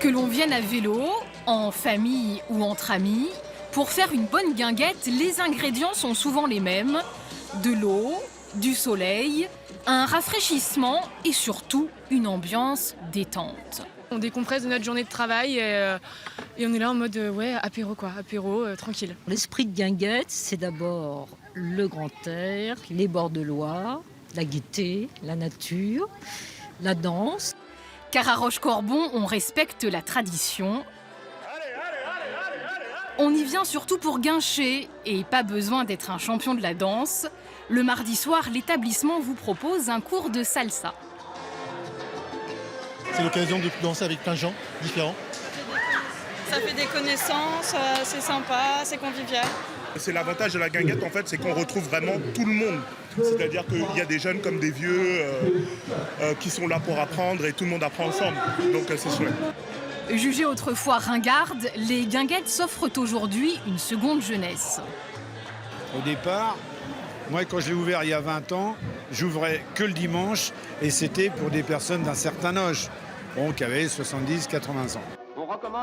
Que l'on vienne à vélo, en famille ou entre amis, pour faire une bonne guinguette, les ingrédients sont souvent les mêmes. De l'eau, du soleil, un rafraîchissement et surtout une ambiance détente. On décompresse de notre journée de travail et on est là en mode apéro tranquille. L'esprit de guinguette, c'est d'abord le grand air, les bords de Loire, la gaieté, la nature, la danse. Car à Rochecorbon, on respecte la tradition. On y vient surtout pour guincher et pas besoin d'être un champion de la danse. Le mardi soir, l'établissement vous propose un cours de salsa. C'est l'occasion de danser avec plein de gens différents. Ça fait des connaissances, c'est sympa, c'est convivial. C'est l'avantage de la guinguette en fait, c'est qu'on retrouve vraiment tout le monde. C'est-à-dire qu'il y a des jeunes comme des vieux qui sont là pour apprendre et tout le monde apprend ensemble. Donc c'est chouette. Jugées autrefois ringardes, les guinguettes s'offrent aujourd'hui une seconde jeunesse. Au départ, moi quand je l'ai ouvert il y a 20 ans, j'ouvrais que le dimanche et c'était pour des personnes d'un certain âge, qui avaient 70-80 ans.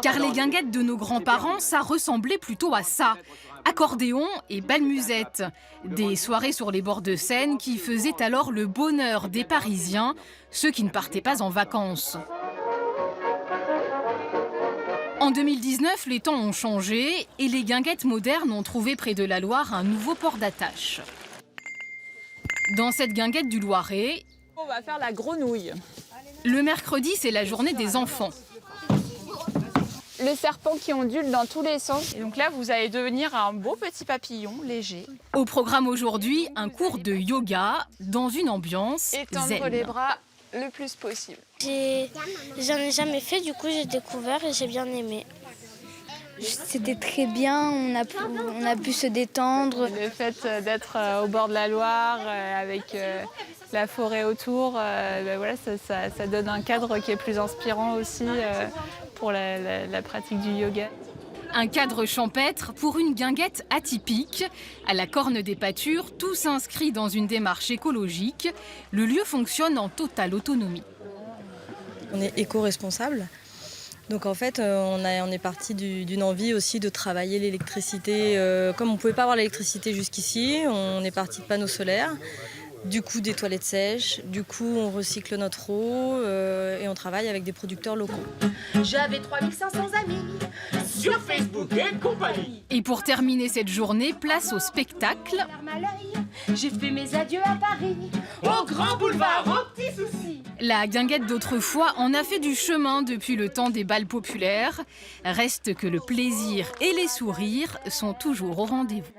Car les guinguettes de nos grands-parents, ça ressemblait plutôt à ça. Accordéon et bal-musette. Des soirées sur les bords de Seine qui faisaient alors le bonheur des Parisiens, ceux qui ne partaient pas en vacances. En 2019, les temps ont changé et les guinguettes modernes ont trouvé près de la Loire un nouveau port d'attache. Dans cette guinguette du Loiret, On va faire la grenouille. le mercredi, c'est la journée des enfants. Le serpent qui ondule dans tous les sens. Et donc là, vous allez devenir un beau petit papillon léger. Au programme aujourd'hui, un cours de yoga dans une ambiance Étendre zen. les bras le plus possible. J'en ai jamais fait, du coup j'ai découvert et j'ai bien aimé. C'était très bien, on a pu se détendre. Le fait d'être au bord de la Loire, avec la forêt autour, ça donne un cadre qui est plus inspirant aussi pour la pratique du yoga. Un cadre champêtre pour une guinguette atypique. À la Corne des Pâtures, tout s'inscrit dans une démarche écologique. Le lieu fonctionne en totale autonomie. On est éco-responsable. Donc en fait, on est parti d'une envie aussi de travailler l'électricité. Comme on ne pouvait pas avoir l'électricité jusqu'ici, on est parti de panneaux solaires. Du coup, des toilettes sèches. Du coup, on recycle notre eau et on travaille avec des producteurs locaux. J'avais 3500 amis sur Facebook et compagnie. Et pour terminer cette journée, place au spectacle. J'ai fait mes adieux à Paris, au grand boulevard, aux petits soucis. La guinguette d'autrefois en a fait du chemin depuis le temps des bals populaires. Reste que le plaisir et les sourires sont toujours au rendez-vous.